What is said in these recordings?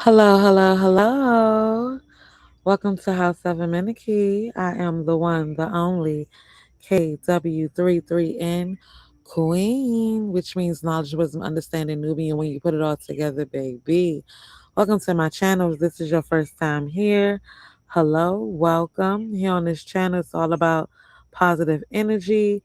Hello, hello, hello. Welcome to HouseOfAmenikee. I am the one, the only KW33N Queen, which means knowledge, wisdom, understanding, Nubian when you put it all together, baby. Welcome to my channel. If this is your first time here, hello, welcome. Here on this channel, it's all about positive energy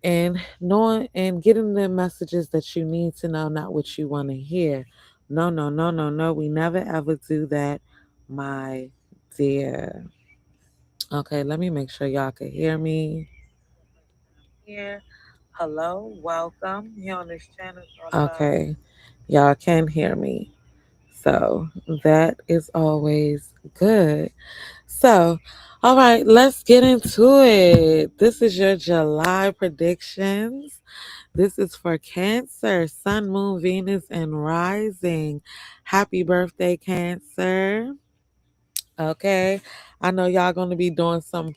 and knowing and getting the messages that you need to know, not what you want to hear. No, no, no, no, no. We never ever do that, my dear. Okay, let me make sure y'all can hear me. Here. Hello, welcome. Here on this channel. Okay, y'all can hear me. So that is always good. So, all right, let's get into it. This is your July predictions. This is for Cancer, Sun, Moon, Venus, and Rising. Happy birthday, Cancer. Okay. I know y'all going to be doing some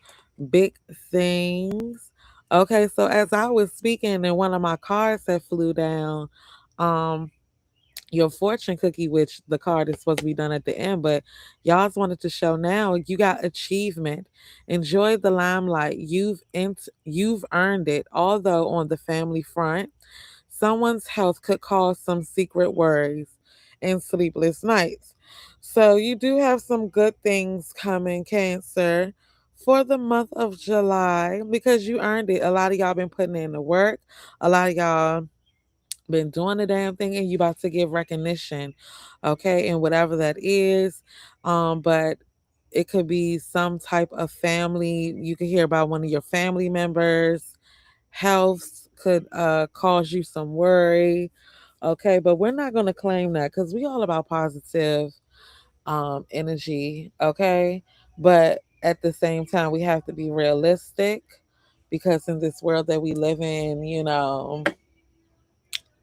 big things. Okay. So, as I was speaking, and one of my cards that flew down, um, your fortune cookie, which the card is supposed to be done at the end, but y'all's wanted to show now you got achievement. Enjoy the limelight. You've earned it. Although on the family front, someone's health could cause some secret worries and sleepless nights. So you do have some good things coming, Cancer, for the month of July because you earned it. A lot of y'all been putting in the work. A lot of y'all been doing the damn thing and you about to give recognition, okay, and whatever that is. But it could be some type of family. You could hear about one of your family members. Health could cause you some worry. Okay, but we're not gonna claim that because we all about positive energy, okay? But at the same time, we have to be realistic because in this world that we live in,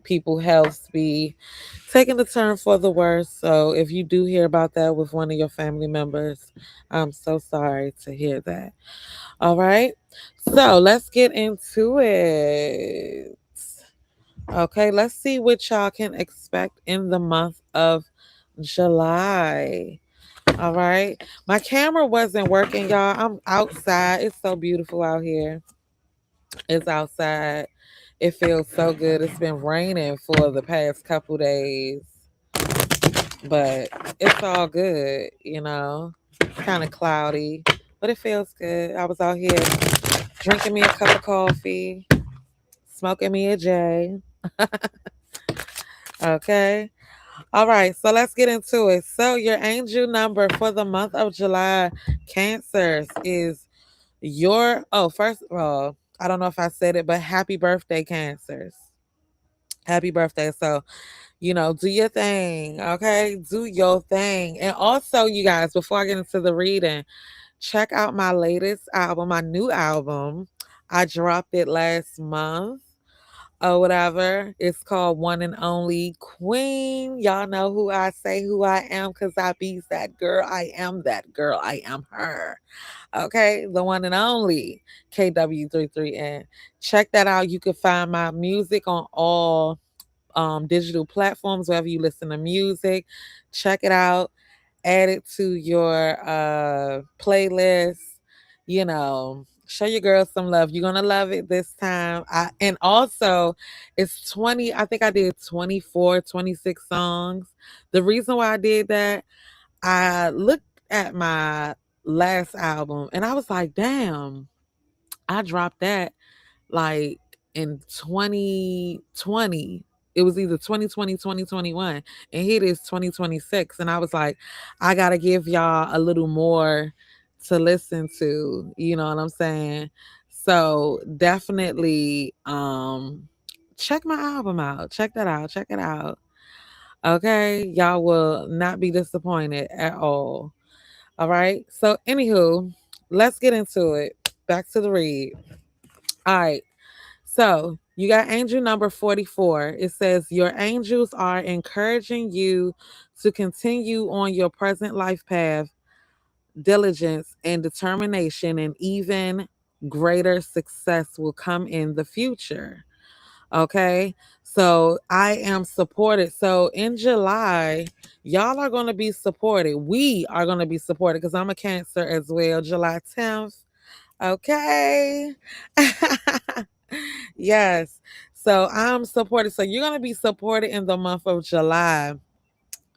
people health be taking a turn for the worse. So if you do hear about that with one of your family members, I'm so sorry to hear that. All right. So let's get into it. Okay, let's see what y'all can expect in the month of July. All right. My camera wasn't working, y'all. I'm outside. It's so beautiful out here. It's outside. It feels so good. It's been raining for the past couple days, but it's all good, It's kind of cloudy, but it feels good. I was out here drinking me a cup of coffee, smoking me a J. Okay. All right. So let's get into it. So your angel number for the month of July, Cancers, is first of all, I don't know if I said it, but happy birthday, Cancers. Happy birthday. So do your thing, okay? Do your thing. And also, you guys, before I get into the reading, check out my latest album, my new album. I dropped it last month or whatever. It's called One and Only Queen. Y'all know who I say who I am because I be that girl. I am that girl. I am her. Okay, the one and only KW33N. Check that out. You can find my music on all digital platforms, wherever you listen to music. Check it out. Add it to your playlist. Show your girls some love. You're gonna love it this time. And also it's 20, I think I did 24, 26 songs. The reason why I did that, I looked at my last album and I was like, damn, I dropped that like in 2020. It was either 2020, 2021, and here it is 2026. And I was like, I gotta give y'all a little more to listen to. You know what I'm saying? So definitely check my album out. Check that out. Check it out. Okay. Y'all will not be disappointed at all. All right. So anywho, let's get into it. Back to the read. All right. So you got angel number 44. It says, your angels are encouraging you to continue on your present life path, diligence and determination, and even greater success will come in the future. Okay. So I am supported. So in July, y'all are going to be supported. We are going to be supported because I'm a Cancer as well. July 10th. Okay. Yes. So I'm supported. So you're going to be supported in the month of July.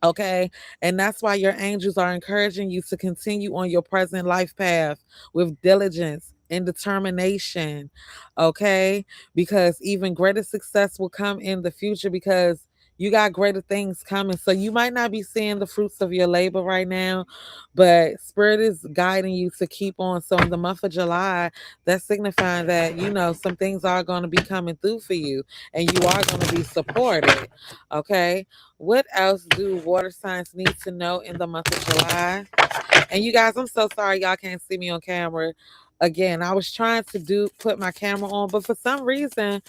Okay. And that's why your angels are encouraging you to continue on your present life path with diligence and determination. Okay. Because even greater success will come in the future because you got greater things coming. So you might not be seeing the fruits of your labor right now, but Spirit is guiding you to keep on. So in the month of July, that's signifying that, some things are going to be coming through for you and you are going to be supported. Okay. What else do water signs need to know in the month of July? And you guys, I'm so sorry y'all can't see me on camera. Again, I was trying to put my camera on, but for some reason,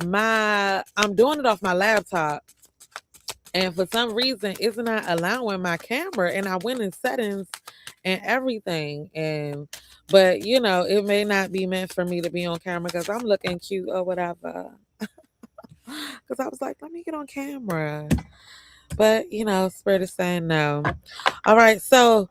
I'm doing it off my laptop. And for some reason, it's not allowing my camera. And I went in settings and everything. But it may not be meant for me to be on camera because I'm looking cute or whatever. Because I was like, let me get on camera. But Spirit is saying no. All right, so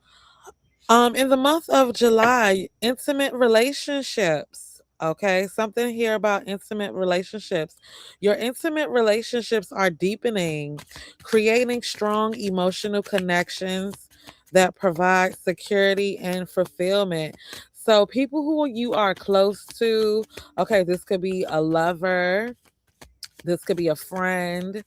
in the month of July, intimate relationships. Okay, something here about intimate relationships. Your intimate relationships are deepening, creating strong emotional connections that provide security and fulfillment. So, people who you are close to, okay, this could be a lover, this could be a friend,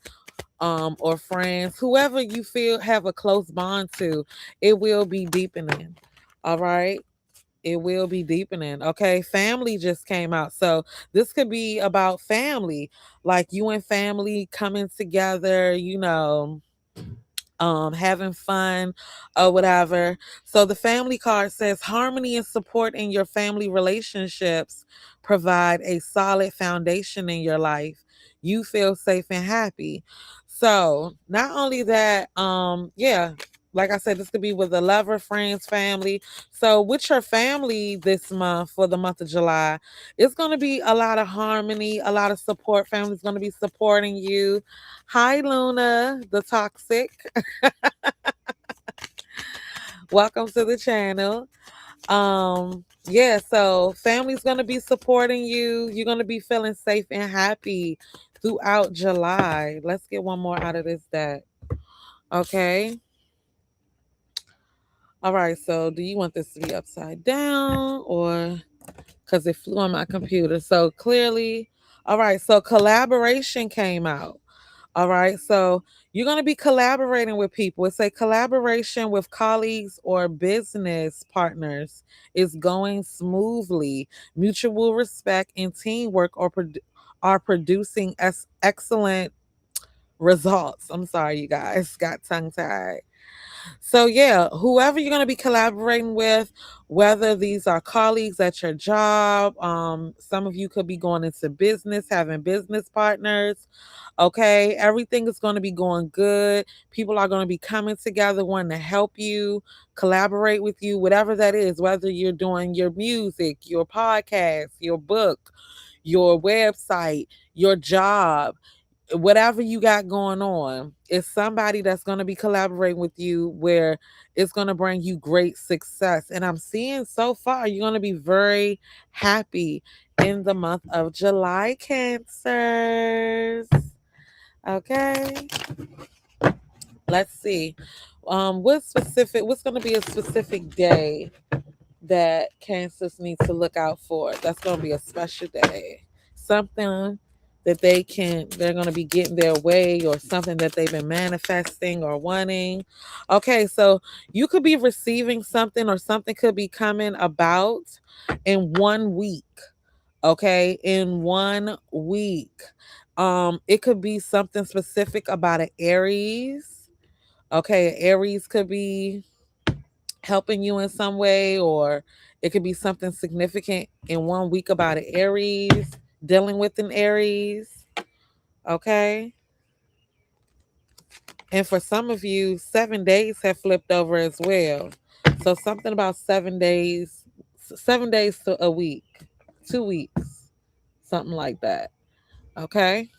or friends, whoever you feel have a close bond to, it will be deepening. All right. It will be deepening. Okay. Family just came out. So this could be about family, like you and family coming together, having fun or whatever. So the family card says harmony and support in your family relationships provide a solid foundation in your life. You feel safe and happy. So not only that, yeah, like I said, this could be with a lover, friends, family. So with your family this month, for the month of July, it's going to be a lot of harmony, a lot of support. Family's going to be supporting you. Hi, Luna, the toxic. Welcome to the channel. Yeah, so family's gonna be supporting you. You're gonna be feeling safe and happy throughout July. Let's get one more out of this deck. Okay. All right, so do you want this to be upside down or because it flew on my computer? So clearly, all right, so collaboration came out. All right. So you're going to be collaborating with people. It's a collaboration with colleagues or business partners is going smoothly. Mutual respect and teamwork are producing excellent results. I'm sorry, you guys got tongue tied. So yeah, whoever you're going to be collaborating with, whether these are colleagues at your job, some of you could be going into business, having business partners. Okay, everything is going to be going good. People are going to be coming together, wanting to help you, collaborate with you, whatever that is, whether you're doing your music, your podcast, your book, your website, your job, whatever you got going on, it's somebody that's going to be collaborating with you where it's going to bring you great success. And I'm seeing so far you're going to be very happy in the month of July, Cancers. Okay, let's see. What's going to be a specific day that Cancers need to look out for? That's going to be a special day. Something that they're going to be getting their way, or something that they've been manifesting or wanting. Okay, so you could be receiving something, or something could be coming about in 1 week. Okay, in 1 week. It could be something specific about an Aries. Okay, Aries could be helping you in some way, or it could be something significant in 1 week about an Aries, dealing with an Aries. Okay. And for some of you, 7 days have flipped over as well. So something about 7 days, 7 days to a week, 2 weeks, something like that. Okay.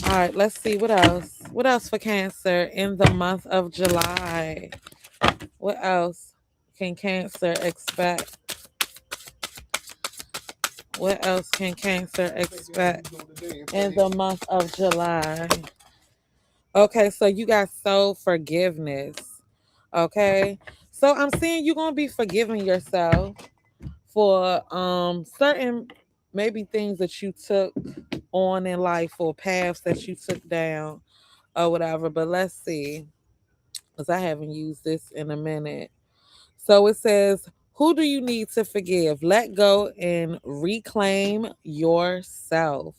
All right, let's see what else. What else for Cancer in the month of July? What else can Cancer expect? What else can Cancer expect in the month of July? Okay, so you got soul forgiveness. Okay. So I'm seeing you're gonna be forgiving yourself for certain maybe things that you took on in life or paths that you took down or whatever. But let's see. Because I haven't used this in a minute. So it says, who do you need to forgive? Let go and reclaim yourself.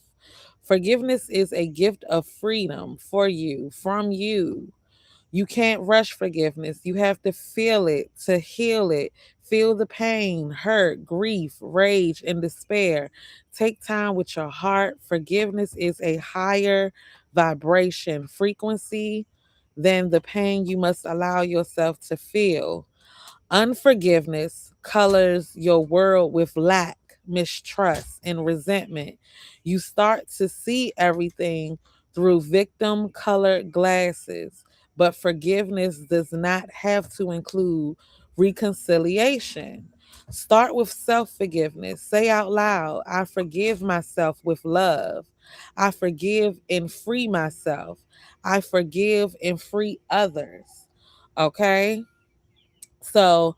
Forgiveness is a gift of freedom for you, from you. You can't rush forgiveness. You have to feel it to heal it. Feel the pain, hurt, grief, rage, and despair. Take time with your heart. Forgiveness is a higher vibration frequency than the pain you must allow yourself to feel. Unforgiveness colors your world with lack, mistrust, and resentment. You start to see everything through victim colored glasses, but forgiveness does not have to include reconciliation. Start with self forgiveness. Say out loud, I forgive myself with love. I forgive and free myself. I forgive and free others. Okay? So,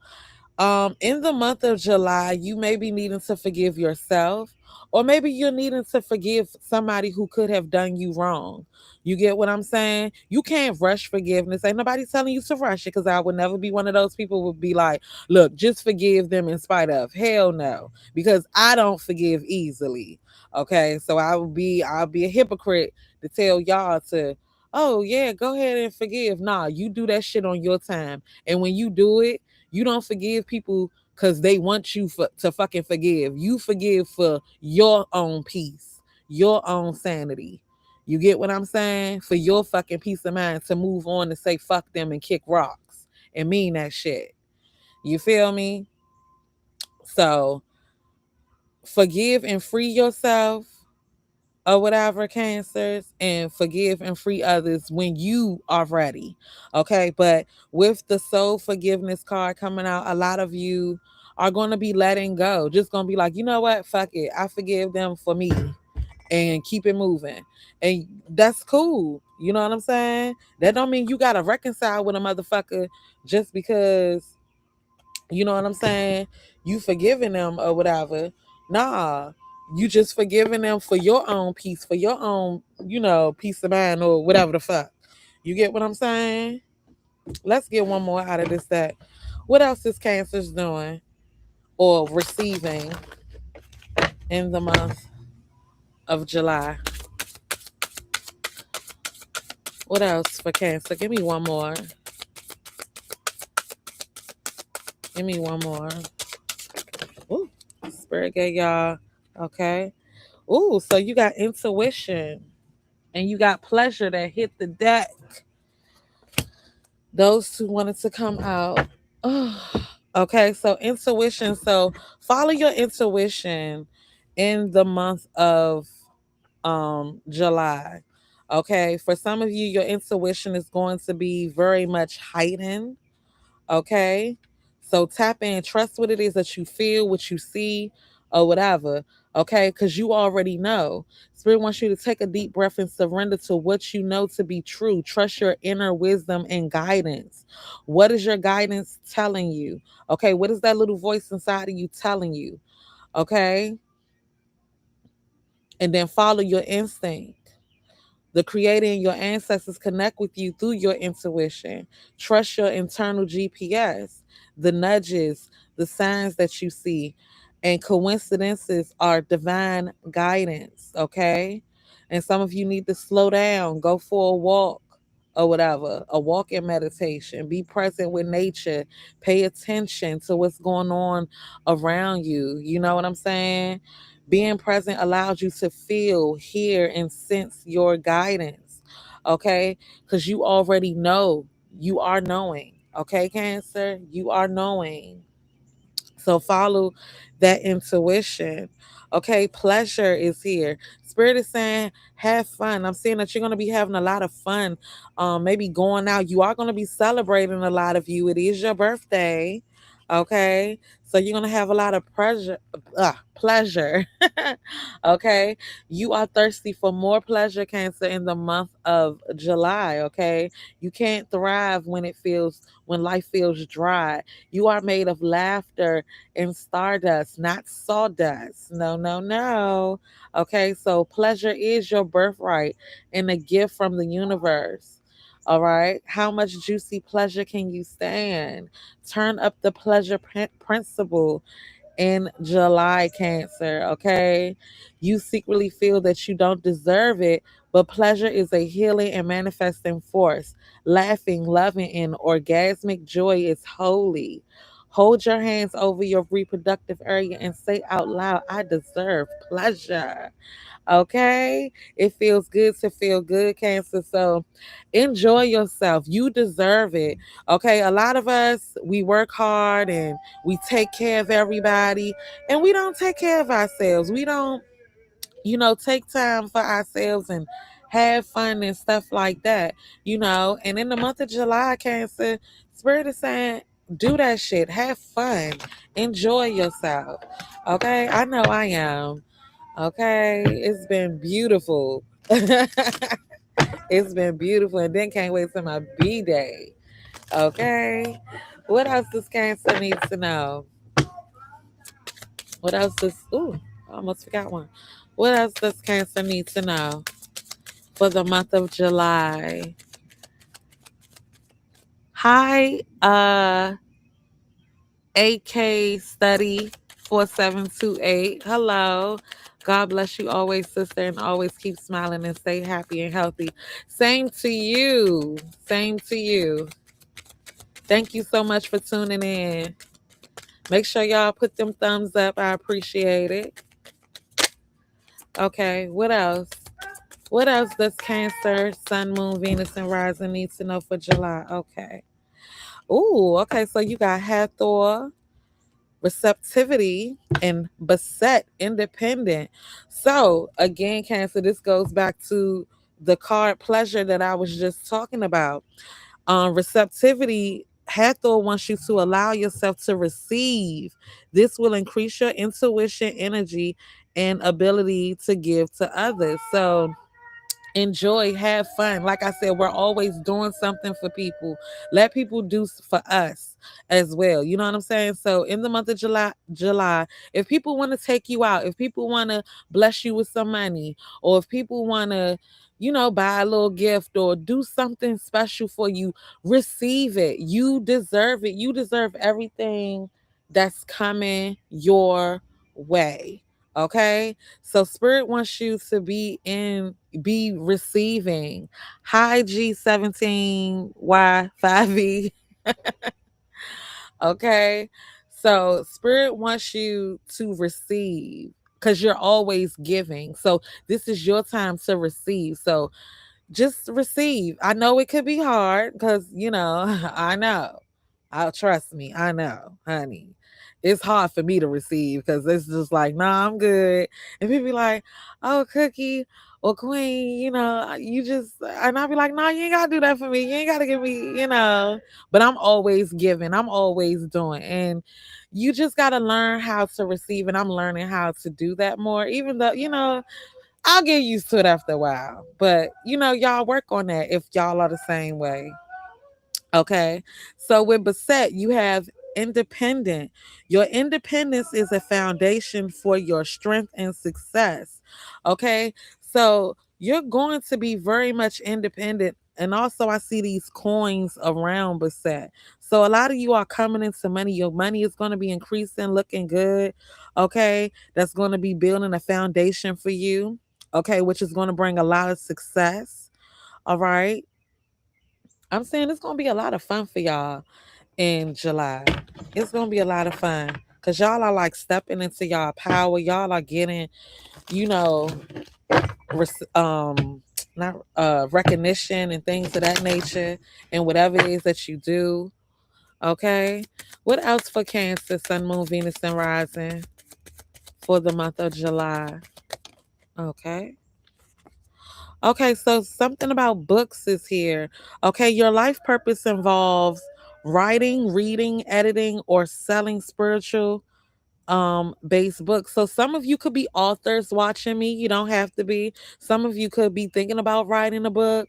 in the month of July, you may be needing to forgive yourself, or maybe you're needing to forgive somebody who could have done you wrong. You get what I'm saying? You can't rush forgiveness. Ain't nobody telling you to rush it, because I would never be one of those people who would be like, look, just forgive them in spite of. Hell no. Because I don't forgive easily. Okay. So I'll be a hypocrite to tell y'all to, oh yeah, go ahead and forgive. Nah, you do that shit on your time. And when you do it, you don't forgive people because they want you to fucking forgive. You forgive for your own peace, your own sanity. You get what I'm saying? For your fucking peace of mind to move on and say fuck them and kick rocks and mean that shit. You feel me? So forgive and free yourself or whatever, Cancers, and forgive and free others when you are ready. Okay. But with the soul forgiveness card coming out, a lot of you are going to be letting go. Just going to be like, you know what? Fuck it. I forgive them for me and keep it moving. And that's cool. You know what I'm saying? That don't mean you got to reconcile with a motherfucker just because, you know what I'm saying, you forgiving them or whatever. Nah, you just forgiving them for your own peace, for your own, peace of mind or whatever the fuck. You get what I'm saying? Let's get one more out of this. That what else is Cancer's doing or receiving in the month of July? What else for Cancer? Give me one more. Give me one more. Ooh, Spirit gave y'all. Okay. Ooh, so you got intuition and you got pleasure that hit the deck. Those two wanted to come out. Okay, so intuition. So follow your intuition in the month of July. Okay, for some of you, your intuition is going to be very much heightened. Okay. So tap in, trust what it is that you feel, what you see, or whatever. Okay. Because you already know. Spirit wants you to take a deep breath and surrender to what you know to be true. Trust your inner wisdom and guidance. What is your guidance telling you? Okay. What is that little voice inside of you telling you? Okay. And then follow your instinct. The creator and your ancestors connect with you through your intuition. Trust your internal GPS, the nudges, the signs that you see, and coincidences are divine guidance, okay? And some of you need to slow down, go for a walk or whatever, a walk in meditation, be present with nature, pay attention to what's going on around you. You know what I'm saying? Being present allows you to feel, hear, and sense your guidance. Okay? Because you already know. You are knowing. Okay, Cancer? You are knowing. So follow that intuition. Okay, pleasure is here. Spirit is saying have fun. I'm seeing that you're gonna be having a lot of fun. Maybe going out. You are gonna be celebrating a lot of you. It is your birthday. Okay. So you're gonna have a lot of pleasure. Okay. You are thirsty for more pleasure, Cancer, in the month of July. Okay. You can't thrive when life feels dry. You are made of laughter and stardust, not sawdust. No, no, no. Okay, so pleasure is your birthright and a gift from the universe. All right, how much juicy pleasure can you stand? Turn up the pleasure principle in July, Cancer, okay? You secretly feel that you don't deserve it, but pleasure is a healing and manifesting force. Laughing, loving, and orgasmic joy is holy. Hold your hands over your reproductive area and say out loud, I deserve pleasure. Okay? It feels good to feel good, Cancer. So enjoy yourself. You deserve it. Okay? A lot of us, we work hard and we take care of everybody and we don't take care of ourselves. We don't, take time for ourselves and have fun and stuff like that, And in the month of July, Cancer, Spirit is saying, do that shit. Have fun. Enjoy yourself. Okay? I know I am. Okay, it's been beautiful. It's been beautiful, and then can't wait till my B day. Okay, what else does Cancer need to know? What else does? Ooh, I almost forgot one. What else does Cancer need to know for the month of July? Hi, AK Study 4728. Hello. God bless you always, sister, and always keep smiling and stay happy and healthy. Same to you. Same to you. Thank you so much for tuning in. Make sure y'all put them thumbs up. I appreciate it. Okay, what else? What else does Cancer, Sun, Moon, Venus, and Rising need to know for July? Okay. Ooh, okay, so you got Hathor, receptivity, and beset, independent. So again, Cancer, this goes back to the card pleasure that I was just talking about. Receptivity, Hathor wants you to allow yourself to receive. This will increase your intuition, energy, and ability to give to others. So enjoy, have fun. Like I said, we're always doing something for people. Let people do for us as well. You know what I'm saying? So in the month of July, if people want to take you out, if people want to bless you with some money, or if people want to, buy a little gift or do something special for you, receive it. You deserve it. You deserve everything that's coming your way. Okay? So spirit wants you to be receiving. Hi G17Y5E. Okay. So spirit wants you to receive because you're always giving. So this is your time to receive. So just receive. I know it could be hard because, I know. I'll trust me. I know, honey. It's hard for me to receive because it's just like, nah, I'm good. And people be like, oh, Cookie or Queen, you just, and I'll be like, nah, you ain't got to do that for me. You ain't got to give me. But I'm always giving, I'm always doing. And you just got to learn how to receive. And I'm learning how to do that more, even though, I'll get used to it after a while. But y'all work on that if y'all are the same way. Okay. So with Beset, you have independent. Your independence is a foundation for your strength and success. Okay. So you're going to be very much independent. And also, I see these coins around Beset. So a lot of you are coming into money. Your money is going to be increasing, looking good. Okay. That's going to be building a foundation for you. Okay. Which is going to bring a lot of success. All right. I'm saying it's gonna be a lot of fun for y'all in July. It's gonna be a lot of fun because y'all are like stepping into y'all power. Y'all are getting, you know, not recognition and things of that nature, and whatever it is that you do. Okay. What else for Cancer, Sun, Moon, Venus, and Rising for the month of July? Okay. Okay, so something about books is here. Okay, your life purpose involves writing, reading, editing, or selling spiritual based books. So some of you could be authors watching me. You don't have to be. Some of you could be thinking about writing a book.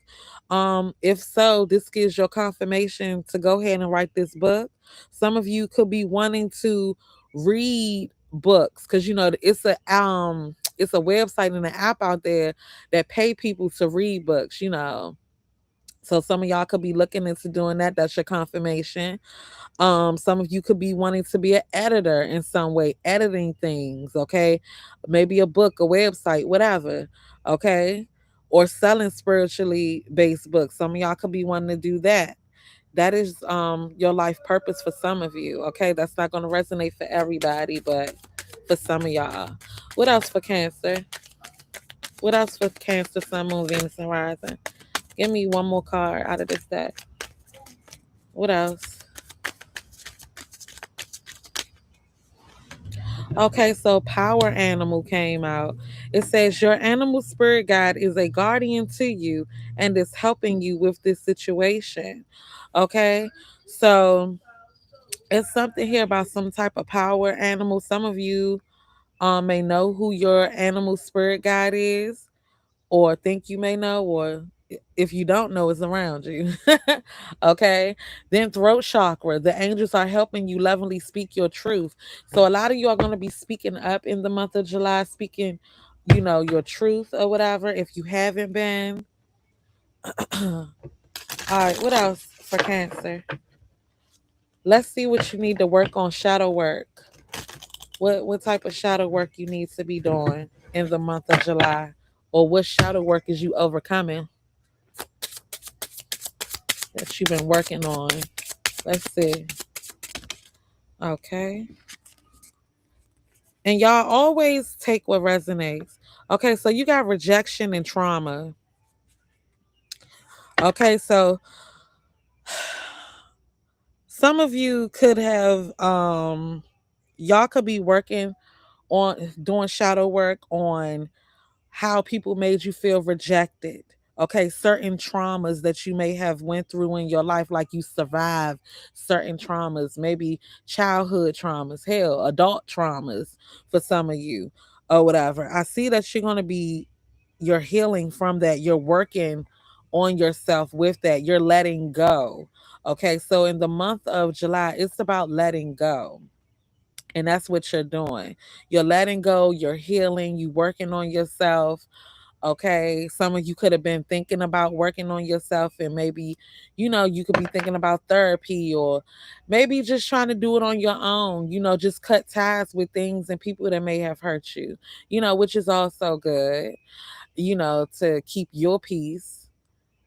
If so, this gives your confirmation to go ahead and write this book. Some of you could be wanting to read books because you know it's a website and an app out there that pay people to read books, you know. So some of y'all could be looking into doing that. That's your confirmation. Some of you could be wanting to be an editor in some way, editing things, okay? Maybe a book, a website, whatever, okay? Or selling spiritually based books. Some of y'all could be wanting to do that. That is your life purpose for some of you, okay? That's not going to resonate for everybody, but for some of y'all. What else for Cancer? What else for Cancer, Sun, Moon, Venus, and Rising? Give me one more card out of this deck. What else? Okay, so Power Animal came out. It says your animal spirit guide is a guardian to you and is helping you with this situation. Okay, so it's something here about some type of power animal. Some of you may know who your animal spirit guide is, or think you may know, or if you don't know, it's around you. Okay. Then throat chakra. The angels are helping you lovingly speak your truth. So a lot of you are going to be speaking up in the month of July, speaking, you know, your truth or whatever. If you haven't been. All right. What else for Cancer? Let's see what you need to work on shadow work. What type of shadow work you need to be doing in the month of July, or what shadow work is you overcoming that you've been working on. Let's see. Okay. And y'all always take what resonates. Okay, so you got rejection and trauma. Okay, so some of you could have y'all could be working on doing shadow work on how people made you feel rejected. Okay, certain traumas that you may have went through in your life, like you survived certain traumas, maybe childhood traumas, hell, adult traumas for some of you or whatever. I see that you're going to be, you're healing from that. You're working on yourself with that. You're letting go. Okay, so in the month of July, it's about letting go. And that's what you're doing. You're letting go, you're healing, you working on yourself. Okay, some of you could have been thinking about working on yourself, and maybe, you know, you could be thinking about therapy, or maybe just trying to do it on your own, you know, just cut ties with things and people that may have hurt you, you know, which is also good, you know, to keep your peace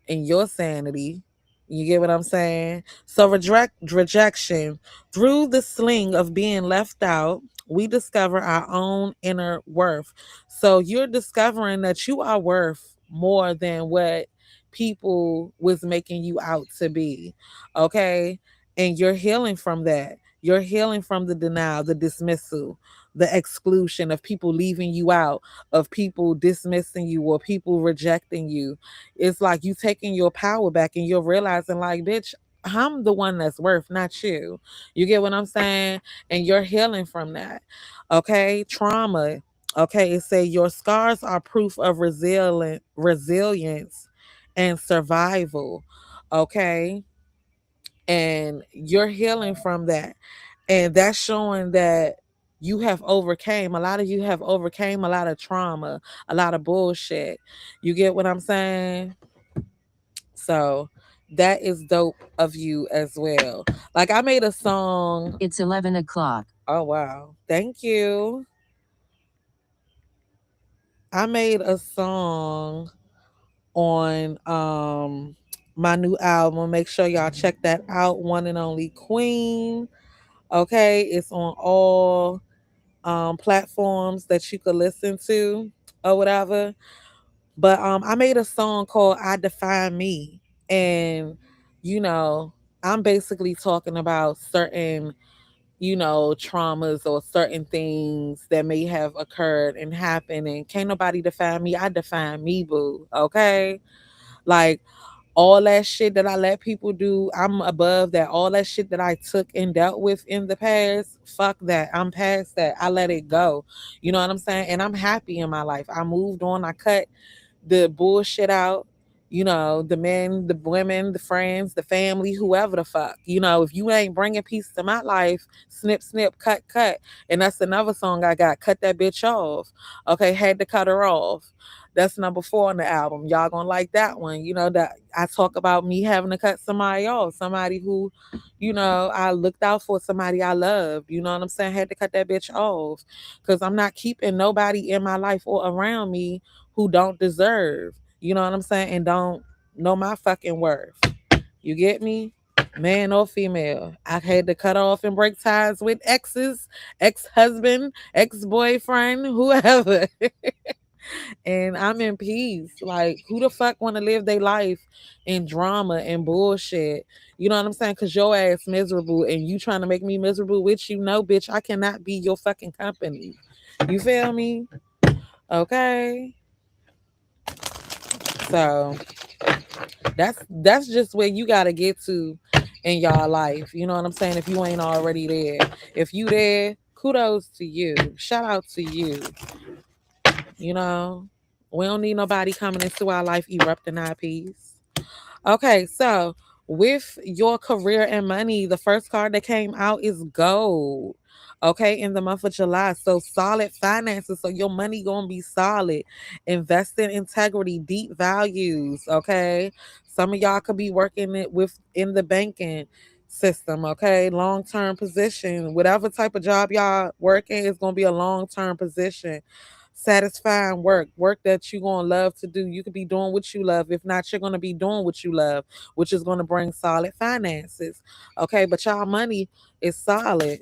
and your sanity. You get what I'm saying? So rejection. Through the sling of being left out, we discover our own inner worth. So you're discovering that you are worth more than what people was making you out to be. Okay? And you're healing from that. You're healing from the denial, the dismissal, the exclusion of people leaving you out, of people dismissing you or people rejecting you. It's like you taking your power back and you're realizing, like, bitch, I'm the one that's worth, not you. You get what I'm saying? And you're healing from that. Okay. Trauma. Okay. It say your scars are proof of resilience and survival. Okay. And you're healing from that. And that's showing that you have overcame, a lot of you have overcame a lot of trauma, a lot of bullshit. You get what I'm saying? So that is dope of you as well. Like I made a song. It's 11 o'clock. Oh wow. Thank you. I made a song on my new album. Make sure y'all check that out. One and Only Queen. Okay. It's on all platforms that you could listen to or whatever. But I made a song called I Define Me. And, you know, I'm basically talking about certain, traumas or certain things that may have occurred and happened. And can't nobody define me. I define me, boo. Okay. Like, all that shit that I let people do, I'm above that. All that shit that I took and dealt with in the past, fuck that. I'm past that. I let it go. You know what I'm saying? And I'm happy in my life. I moved on. I cut the bullshit out. The men, the women, the friends, the family, whoever the fuck. If you ain't bringing peace to my life, snip, snip, cut, cut. And that's another song I got. Cut that bitch off. Okay, had to cut her off. That's number 4 on the album. Y'all gonna like that one. That I talk about me having to cut somebody off, somebody who, I looked out for, somebody I loved. You know what I'm saying? Had to cut that bitch off because I'm not keeping nobody in my life or around me who don't deserve. You know what I'm saying? And don't know my fucking worth. You get me? Man or female. I had to cut off and break ties with exes, ex-husband, ex-boyfriend, whoever. And I'm in peace. Like, who the fuck want to live their life in drama and bullshit? You know what I'm saying? Because your ass miserable and you trying to make me miserable with you. No, bitch, I cannot be your fucking company. You feel me? Okay. So that's just where you gotta get to in y'all life. You know what I'm saying? If you ain't already there. If you there, kudos to you. Shout out to you. You know, we don't need nobody coming into our life erupting our peace. Okay, so with your career and money, the first card that came out is gold. Okay, in the month of July. So solid finances. So your money gonna be solid. Invest in integrity, deep values. Okay. Some of y'all could be working it with in the banking system. Okay. Long-term position. Whatever type of job y'all working is gonna be a long-term position. Satisfying work that you're gonna love to do. You could be doing what you love. If not, you're gonna be doing what you love, which is gonna bring solid finances. Okay, but y'all money is solid.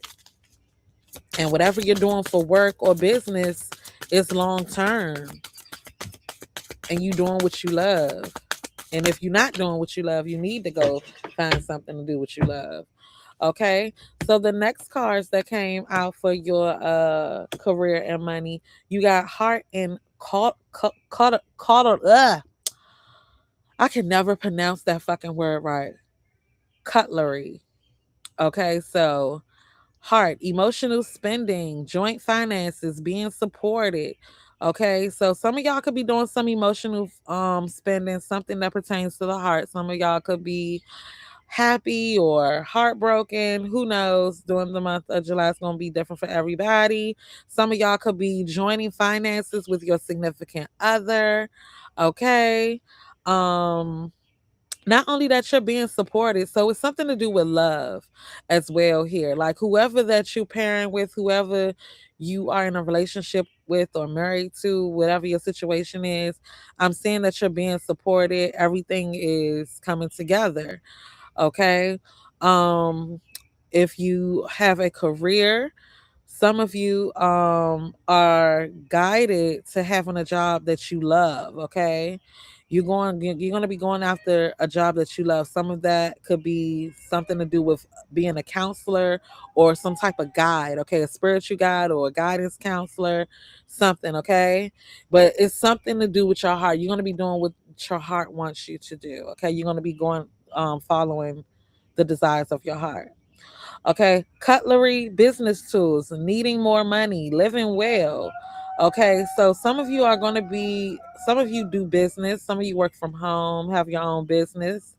And whatever you're doing for work or business is long term. And you doing what you love. And if you're not doing what you love, you need to go find something to do what you love. Okay. So the next cards that came out for your career and money, you got heart and I can never pronounce that fucking word right. Cutlery. Okay, so heart, emotional spending, joint finances, being supported. Okay, so some of y'all could be doing some emotional spending, something that pertains to the heart. Some of y'all could be happy or heartbroken. Who knows? During the month of July, it's gonna be different for everybody. Some of y'all could be joining finances with your significant other. Okay. Um not only that you're being supported, so it's something to do with love as well here. Like whoever that you pairing with, whoever you are in a relationship with or married to, whatever your situation is, I'm seeing that you're being supported. Everything is coming together. Okay. Um, if you have a career, some of you are guided to having a job that you love. Okay, you're going to be going after a job that you love. Some of that could be something to do with being a counselor or some type of guide. Okay, a spiritual guide or a guidance counselor, something. Okay, but it's something to do with your heart. You're going to be doing what your heart wants you to do. Okay, you're going to be going following the desires of your heart. Okay, cutlery, business tools, needing more money, living well. Okay, so some of you are going to be, some of you do business, some of you work from home, have your own business.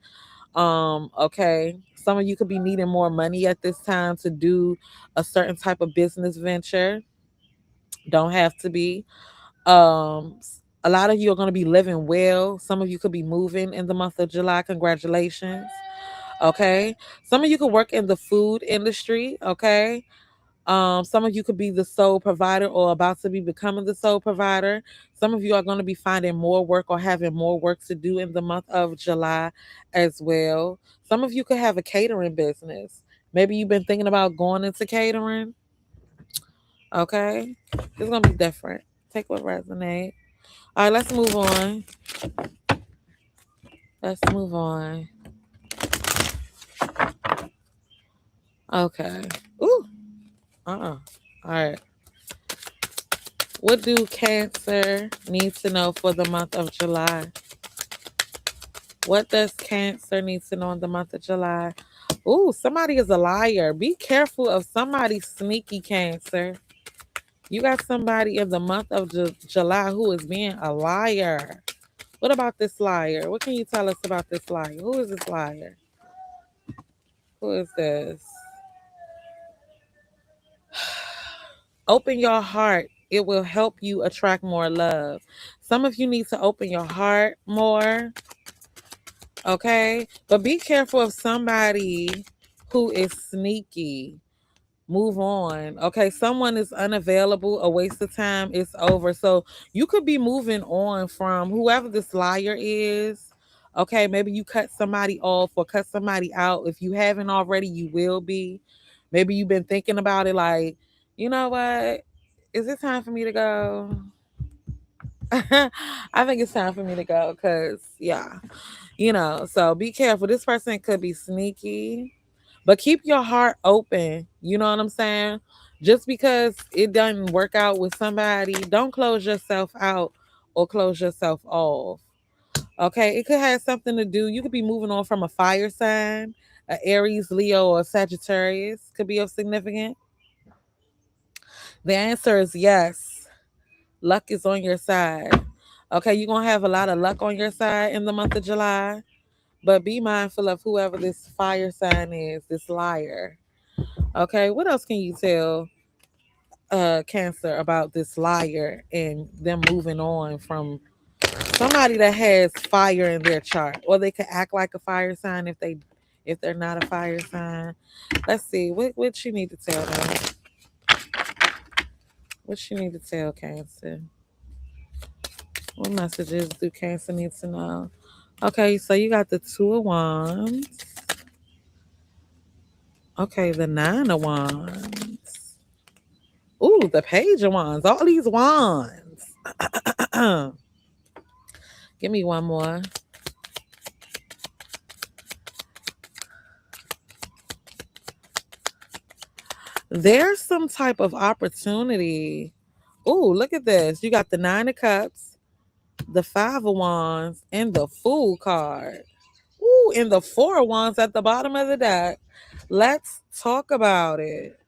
Okay, some of you could be needing more money at this time to do a certain type of business venture. Don't have to be. A lot of you are going to be living well. Some of you could be moving in the month of July. Congratulations. Okay. Some of you could work in the food industry. Okay. Some of you could be the sole provider or about to be becoming the sole provider. Some of you are going to be finding more work or having more work to do in the month of July as well. Some of you could have a catering business. Maybe you've been thinking about going into catering. Okay. It's going to be different. Take what resonates. All right, let's move on. Let's move on. Okay. Ooh. Uh-uh. All right. What do Cancer need to know for the month of July? What does Cancer need to know in the month of July? Ooh, somebody is a liar. Be careful of somebody sneaky, Cancer. You got somebody in the month of July who is being a liar. What about this liar? What can you tell us about this liar? Who is this liar? Who is this? Open your heart. It will help you attract more love. Some of you need to open your heart more, okay? But be careful of somebody who is sneaky. Move on. Okay, someone is unavailable, a waste of time, it's over. So you could be moving on from whoever this liar is. Okay, maybe you cut somebody off or cut somebody out. If you haven't already, you will be. Maybe you've been thinking about it like, you know what? Is it time for me to go? I think it's time for me to go because, yeah, so be careful. This person could be sneaky, but keep your heart open. You know what I'm saying? Just because it doesn't work out with somebody, don't close yourself out or close yourself off. Okay, it could have something to do. You could be moving on from a fire sign, a Aries, Leo, or Sagittarius could be of significance. The answer is yes. Luck is on your side. Okay, you're gonna have a lot of luck on your side in the month of July. But be mindful of whoever this fire sign is, this liar. Okay, what else can you tell Cancer about this liar and them moving on from somebody that has fire in their chart? Or they could act like a fire sign if they're not a fire sign. Let's see. What you need to tell them? What you need to tell Cancer? What messages do Cancer need to know? Okay, so you got the Two of Wands. Okay, the Nine of Wands. Ooh, the Page of Wands. All these wands. Give me one more. There's some type of opportunity. Ooh, look at this. You got the Nine of Cups, the Five of Wands, and the Fool card. Ooh, and the Four of Wands at the bottom of the deck. Let's talk about it.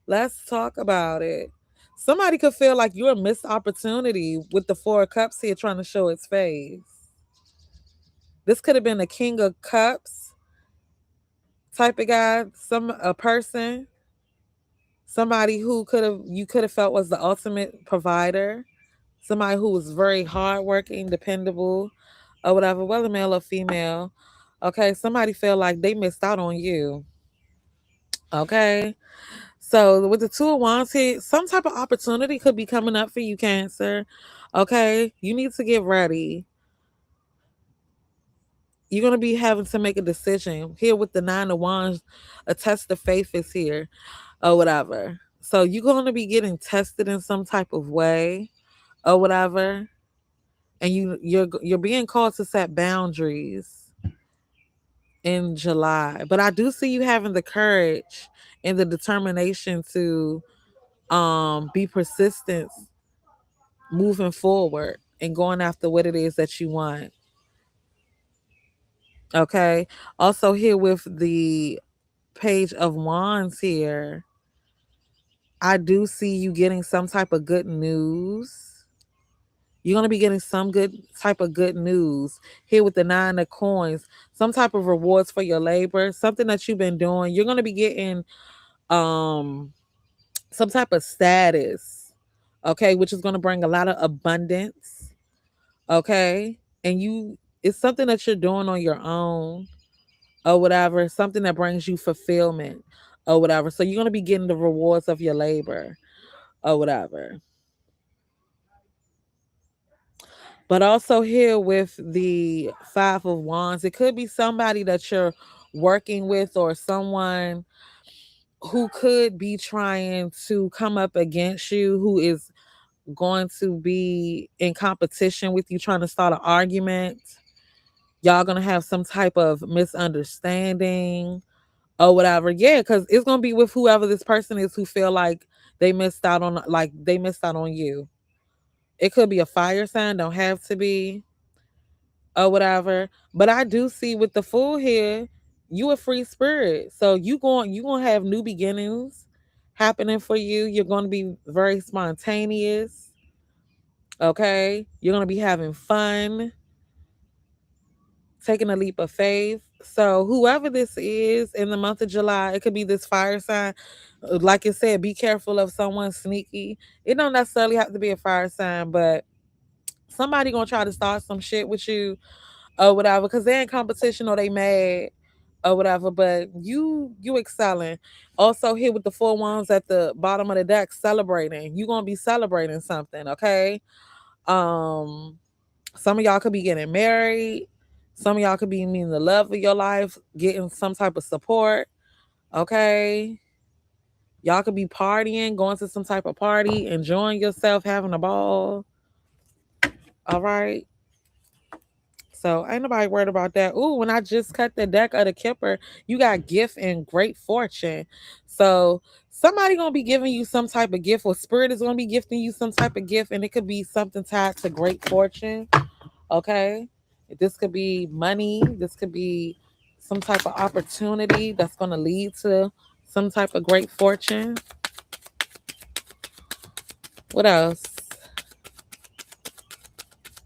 Let's talk about it. Somebody could feel like you're a missed opportunity with the Four of Cups here trying to show its face. This could have been a King of Cups type of guy, a person, somebody who could have felt was the ultimate provider, somebody who was very hardworking, dependable, or whatever, whether male or female. Okay, somebody felt like they missed out on you. Okay. So with the Two of Wands here, some type of opportunity could be coming up for you, Cancer. Okay. You need to get ready. You're gonna be having to make a decision. Here with the Nine of Wands, a test of faith is here or whatever. So you're gonna be getting tested in some type of way or whatever. And you're being called to set boundaries in July. But I do see you having the courage and the determination to be persistent moving forward and going after what it is that you want. Okay. Also here with the Page of Wands here, I do see you getting some type of good news. You're going to be getting some good news here with the Nine of Coins, some type of rewards for your labor, something that you've been doing. You're going to be getting um some type of status, okay, which is going to bring a lot of abundance, okay? And it's something that you're doing on your own or whatever, something that brings you fulfillment or whatever. So you're going to be getting the rewards of your labor or whatever. But also here with the Five of Wands, it could be somebody that you're working with or someone who could be trying to come up against you, who is going to be in competition with you, trying to start an argument. Y'all gonna have some type of misunderstanding or whatever. Yeah, because it's gonna be with whoever this person is who feel like they missed out on you. It could be a fire sign, don't have to be, or whatever. But I do see with the Fool here, you a free spirit. So you gonna have new beginnings happening for you. You're gonna be very spontaneous. Okay. You're gonna be having fun, taking a leap of faith. So whoever this is in the month of July, it could be this fire sign. Like I said, be careful of someone sneaky. It don't necessarily have to be a fire sign, but somebody gonna try to start some shit with you or whatever, because they're in competition or they mad or whatever. But you excelling. Also here with the four wands at the bottom of the deck, celebrating. You gonna be celebrating something, okay? Um, some of y'all could be getting married. Some of y'all could be meeting the love of your life, getting some type of support. Okay. Y'all could be partying, going to some type of party, enjoying yourself, having a ball. All right. So ain't nobody worried about that. Ooh, when I just cut the deck of the Kipper, you got gift and great fortune. So somebody gonna be giving you some type of gift, or spirit is gonna be gifting you some type of gift, and it could be something tied to great fortune. Okay. This could be money. This could be some type of opportunity that's gonna lead to some type of great fortune. What else?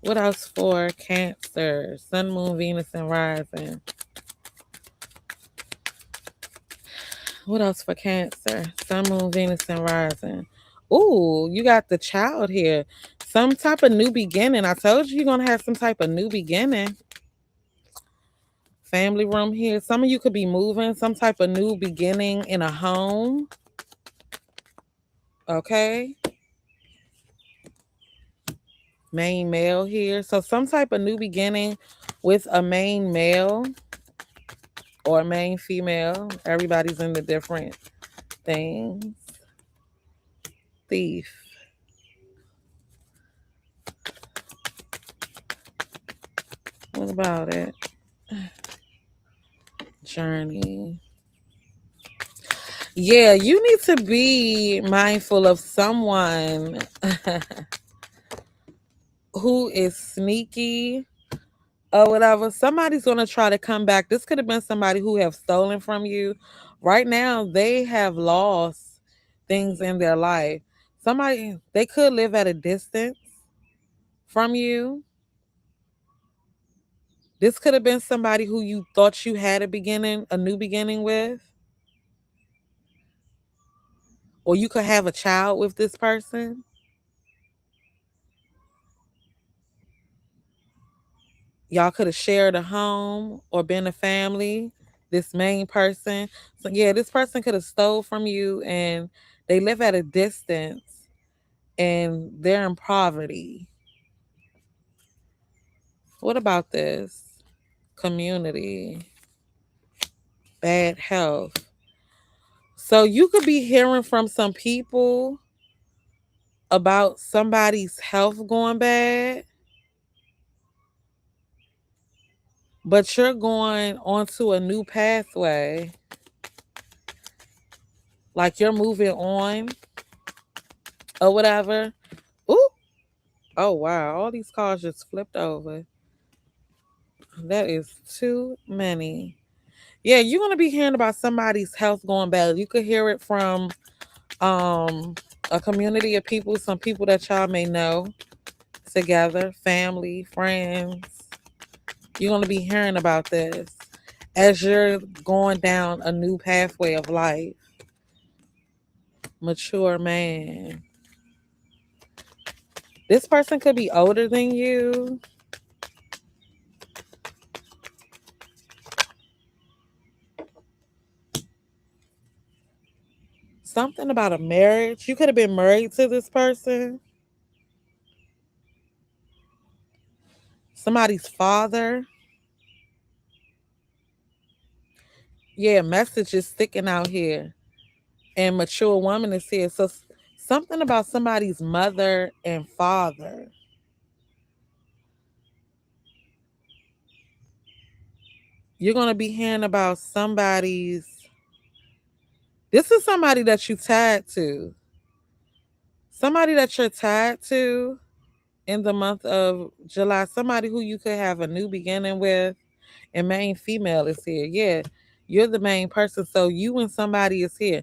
What else for Cancer? Sun, Moon, Venus, and Rising. What else for Cancer? Sun, Moon, Venus, and Rising. Ooh, you got the Child here. Some type of new beginning. I told you you're gonna have some type of new beginning. Family room here. Some of you could be moving, some type of new beginning in a home. Okay. Main male here. So some type of new beginning with a main male or a main female. Everybody's in the different things. Thief. What about it? Journey. Yeah, you need to be mindful of someone who is sneaky or whatever. Somebody's gonna try to come back. This could have been somebody who have stolen from you. Right now, they have lost things in their life. Somebody, they could live at a distance from you. This could have been somebody who you thought you had a new beginning with, or you could have a child with this person. Y'all could have shared a home or been a family. This main person. So yeah, this person could have stole from you, and they live at a distance and they're in poverty. What about this? Community, bad health. So you could be hearing from some people about somebody's health going bad, but you're going onto a new pathway. Like you're moving on or whatever. Ooh. Oh wow. All these cards just flipped over. That is too many. Yeah, you're gonna be hearing about somebody's health going bad. You could hear it from um a community of people, some people that y'all may know together, family, friends. You're gonna be hearing about this as you're going down a new pathway of life. Mature man. This person could be older than you. Something about a marriage. You could have been married to this person. Somebody's father. Yeah, message is sticking out here. And mature woman is here. So something about somebody's mother and father. You're going to be hearing about somebody's. This is somebody that you tied to. Somebody that you're tied to in the month of July. Somebody who you could have a new beginning with. And main female is here. Yeah, you're the main person. So you and somebody is here.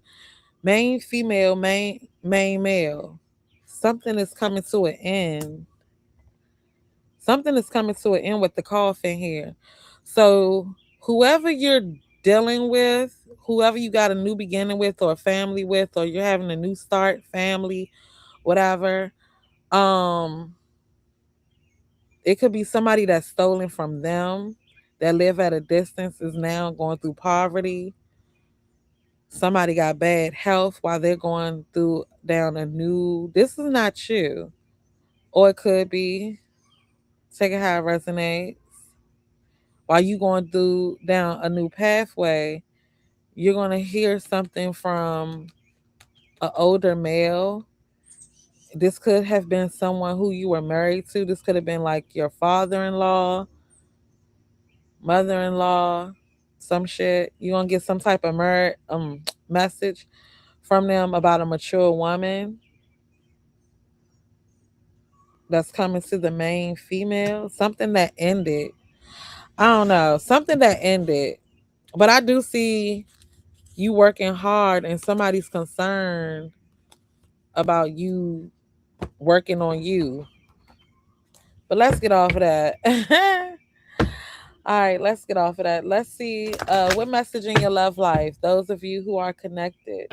Main female, main male. Something is coming to an end. Something is coming to an end with the coffin here. So whoever you're dealing with, whoever you got a new beginning with or a family with, or you're having a new start, family, whatever, um, it could be somebody that's stolen from them, that live at a distance, is now going through poverty. Somebody got bad health while they're going through down a new, this is not you. Or it could be, take it how it resonates. While you going through down a new pathway, you're gonna hear something from an older male. This could have been someone who you were married to. This could have been like your father-in-law, mother-in-law, some shit. You're gonna get some type of message from them about a mature woman that's coming to the main female. Something that ended. I don't know. Something that ended. But I do see you working hard and somebody's concerned about you working on you. But let's get off of that. All right, let's get off of that. Let's see what message in your love life. Those of you who are connected.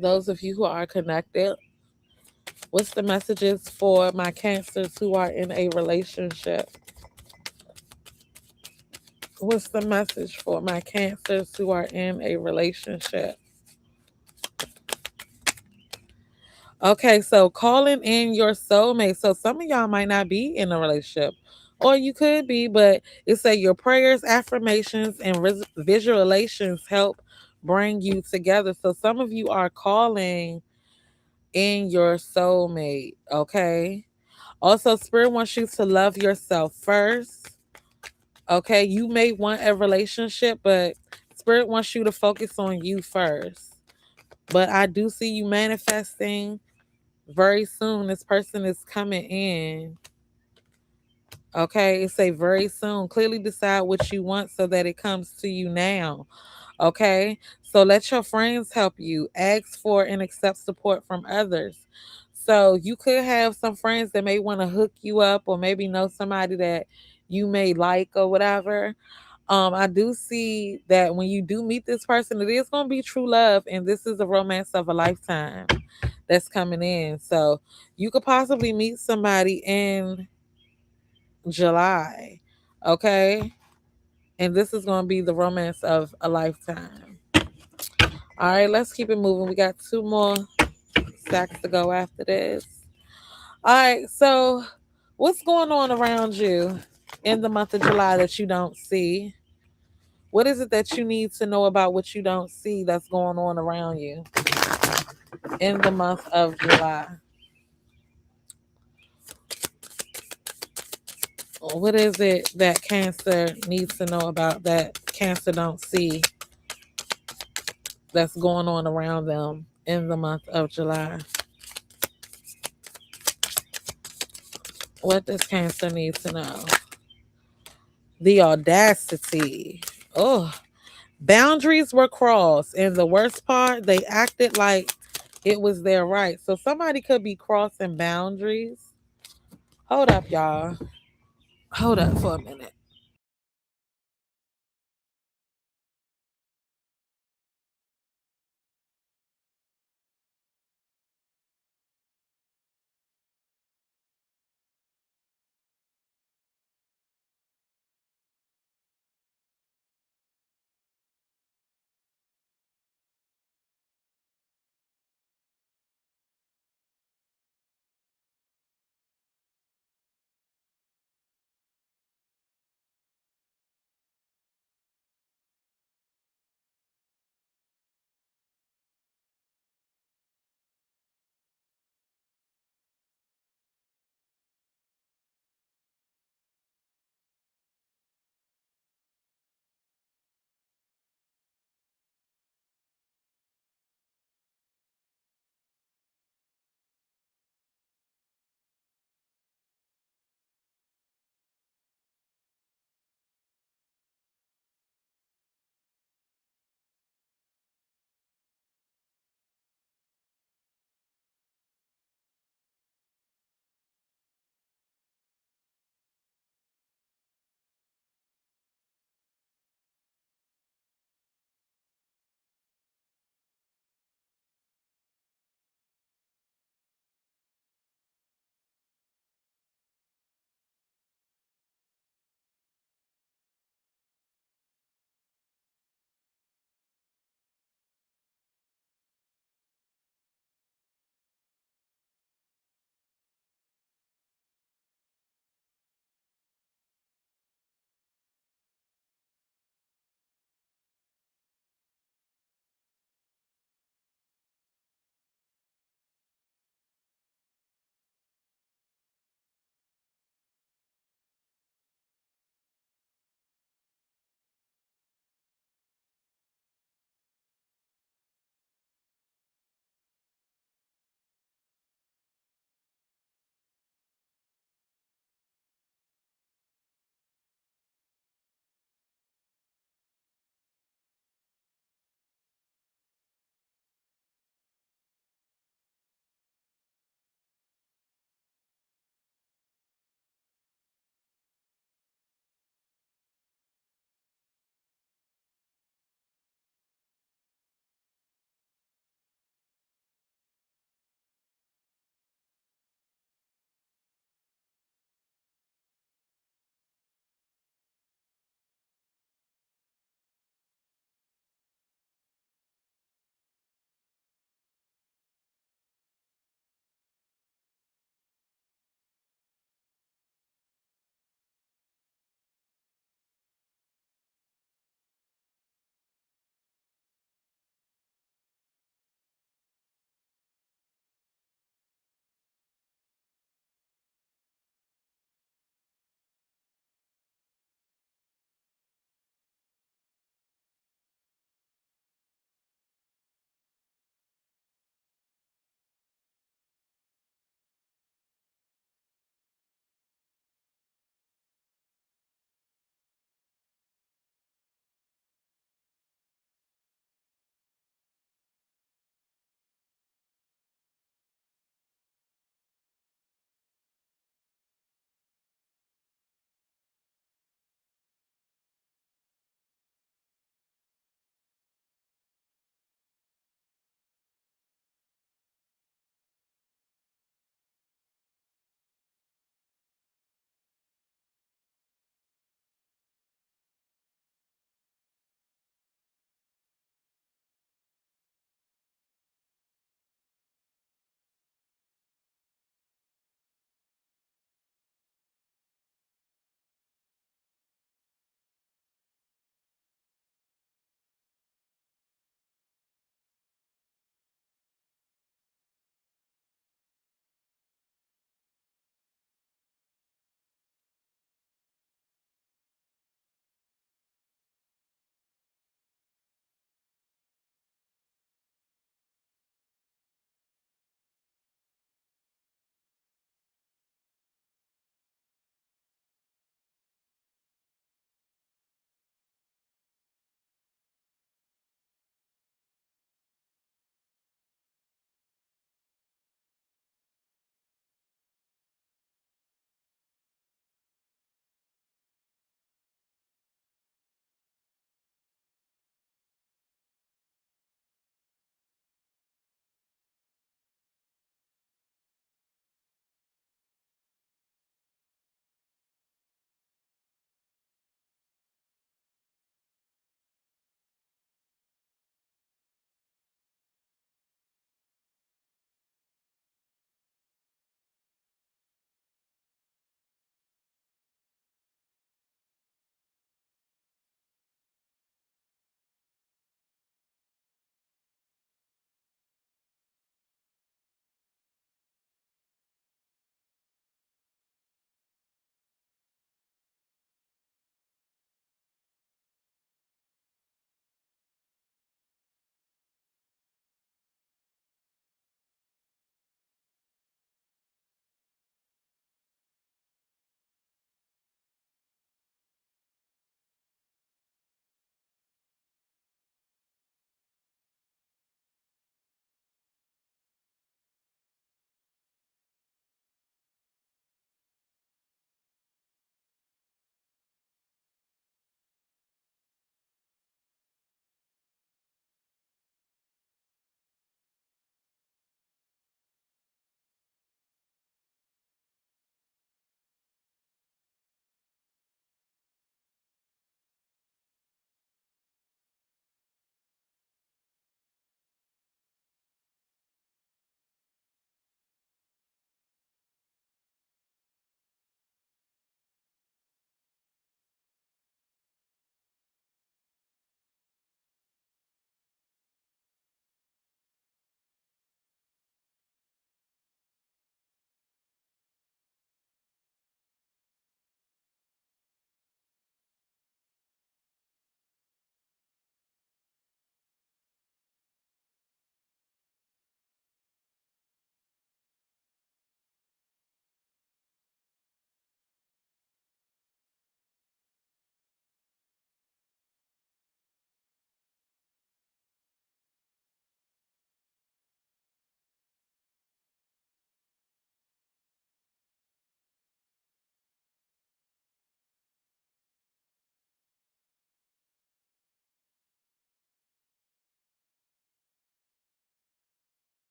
Those of you who are connected. What's the messages for my cancers who are in a relationship? What's the message for my cancers who are in a relationship? Okay, so calling in your soulmate. So some of y'all might not be in a relationship, or you could be, but it say your prayers, affirmations, and visualizations help bring you together. So some of you are calling in your soulmate. Okay. Also, Spirit wants you to love yourself first. Okay, you may want a relationship, but Spirit wants you to focus on you first. But I do see you manifesting very soon. This person is coming in. Okay, it say very soon. Clearly decide what you want so that it comes to you now. Okay, so let your friends help you. Ask for and accept support from others. So you could have some friends that may want to hook you up, or maybe know somebody that you may like or whatever. I do see that when you do meet this person, it is going to be true love, and this is a romance of a lifetime that's coming in. So you could possibly meet somebody in July, okay? And this is going to be the romance of a lifetime. All right, let's keep it moving. We got two more stacks to go after this. All right, so what's going on around you in the month of July that you don't see? What is it that you need to know about what you don't see that's going on around you in the month of July? What is it that Cancer needs to know about that Cancer don't see that's going on around them in the month of July? What does Cancer need to know? The audacity. Oh, boundaries were crossed. And the worst part, they acted like it was their right. So somebody could be crossing boundaries. Hold up, y'all. Hold up for a minute.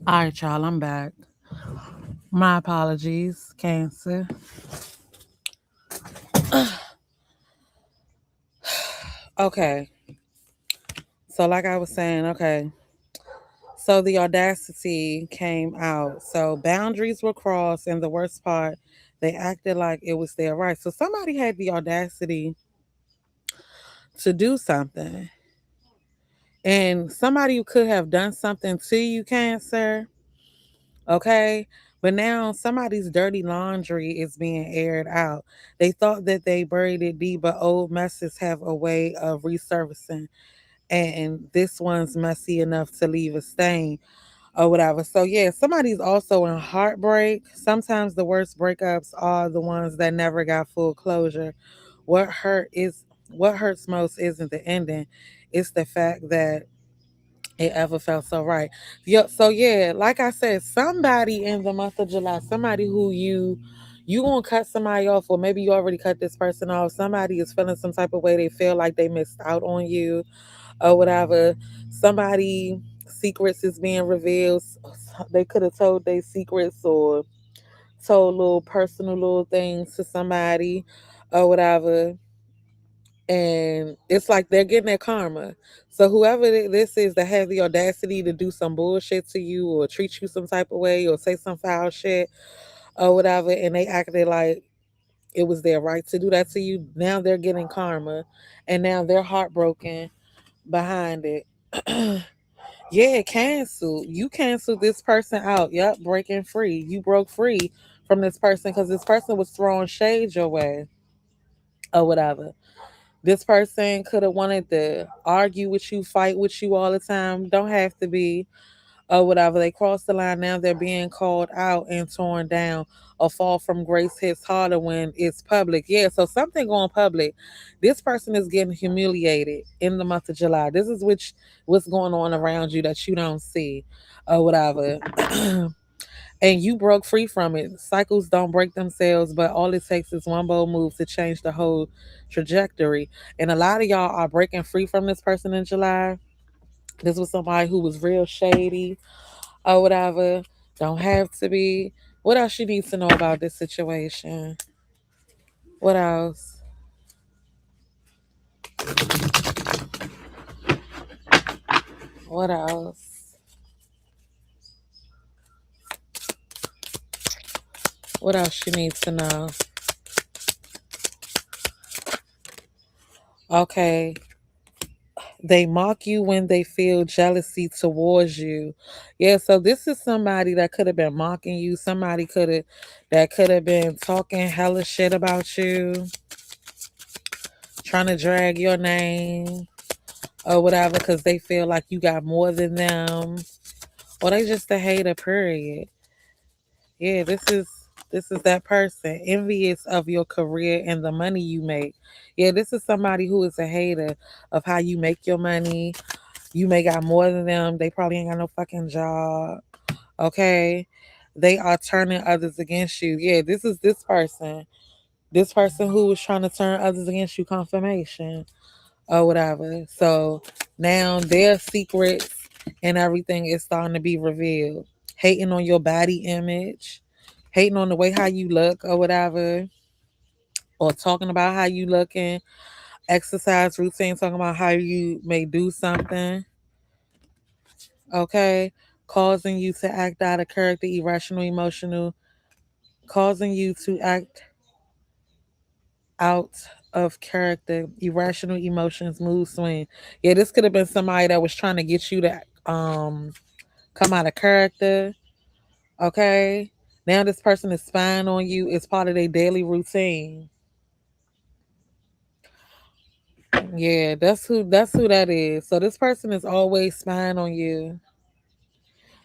All right, y'all, I'm back. My apologies, Cancer. Okay, so like I was saying, okay, so the audacity came out. So boundaries were crossed, and the worst part, they acted like it was their right. So somebody had the audacity to do something, and somebody who could have done something to you, Cancer, okay? But now somebody's dirty laundry is being aired out. They thought that they buried it deep, but old messes have a way of resurfacing. And this one's messy enough to leave a stain or whatever. So, yeah, somebody's also in heartbreak. Sometimes the worst breakups are the ones that never got full closure. What hurt is what hurts most isn't the ending, it's the fact that it ever felt so right. So yeah, like I said, somebody in the month of July, somebody who you gonna cut somebody off, or maybe you already cut this person off. Somebody is feeling some type of way. They feel like they missed out on you or whatever. Somebody secrets is being revealed. They could have told their secrets or told little personal little things to somebody or whatever, and it's like they're getting their karma. So whoever this is that has the audacity to do some bullshit to you or treat you some type of way or say some foul shit or whatever, and they acted like it was their right to do that to you, now they're getting karma, and now they're heartbroken behind it. Yeah, cancel. You canceled this person out. Yep, breaking free. You broke free from this person because this person was throwing shade your way or whatever. This person could have wanted to argue with you, fight with you all the time. Don't have to be or whatever. They crossed the line. Now they're being called out and torn down. A fall from grace hits harder when it's public. Yeah, so something going public. This person is getting humiliated in the month of July. This is what's going on around you that you don't see or whatever. And you broke free from it. Cycles don't break themselves, but all it takes is one bold move to change the whole trajectory. And a lot of y'all are breaking free from this person in July. This was somebody who was real shady or whatever. Don't have to be. What else you need to know about this situation? What else? What else? What else you need to know? Okay, they mock you when they feel jealousy towards you. Yeah, so this is somebody that could have been mocking you. Somebody could have been talking hella shit about you, trying to drag your name or whatever because they feel like you got more than them. Or they just a hater, period. Yeah, this is that person, envious of your career and the money you make. Yeah, this is somebody who is a hater of how you make your money. You may got more than them. They probably ain't got no fucking job. Okay. They are turning others against you. Yeah, this is this person. This person who was trying to turn others against you, confirmation or whatever. So now their secrets and everything is starting to be revealed. Hating on your body image, hating on the way how you look or whatever, or talking about how you looking, exercise routine, talking about how you may do something, okay? Causing you to act out of character, irrational, emotional, causing you to act out of character, irrational emotions, mood swing. Yeah, this could have been somebody that was trying to get you to come out of character. Okay. Now this person is spying on you. It's part of their daily routine. Yeah, that's who that is. So this person is always spying on you.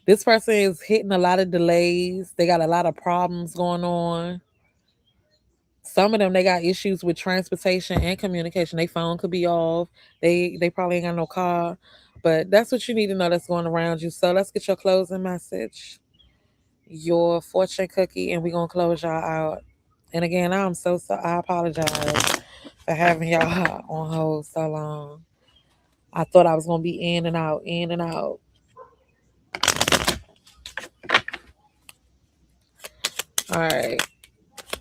This person is hitting a lot of delays. They got a lot of problems going on. Some of them they got issues with transportation and communication. Their phone could be off. They probably ain't got no car. But that's what you need to know that's going around you. So let's get your closing message, your fortune cookie, and we're gonna close y'all out. And again, I apologize for having y'all on hold so long. I thought I was gonna be in and out, in and out. All right,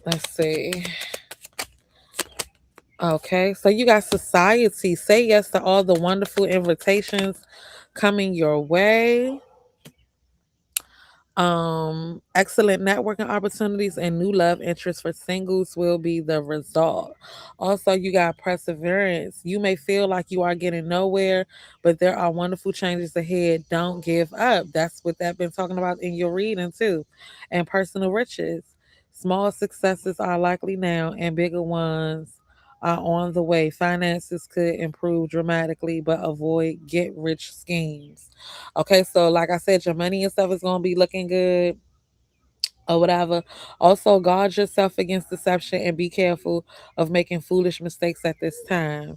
let's see. Okay, so you got society. Say yes to all the wonderful invitations coming your way. Excellent networking opportunities and new love interests for singles will be the result. Also, you got perseverance. You may feel like you are getting nowhere, but there are wonderful changes ahead. Don't give up. That's what they've been talking about in your reading too. And personal riches. Small successes are likely now and bigger ones are on the way. Finances could improve dramatically, but avoid get rich schemes. Okay, so like I said, your money and stuff is gonna be looking good or whatever. Also, guard yourself against deception and be careful of making foolish mistakes at this time.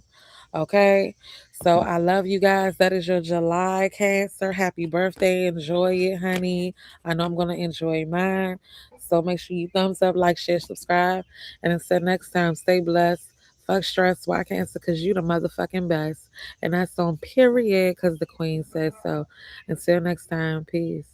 Okay, so I love you guys. That is your July Cancer. Happy birthday. Enjoy it, honey. I know I'm gonna enjoy mine. So make sure you thumbs up, like, share, subscribe. And until next time, stay blessed. Fuck stress. Why Cancer? Because you the motherfucking best. And that's on period because the queen said so. Until next time, peace.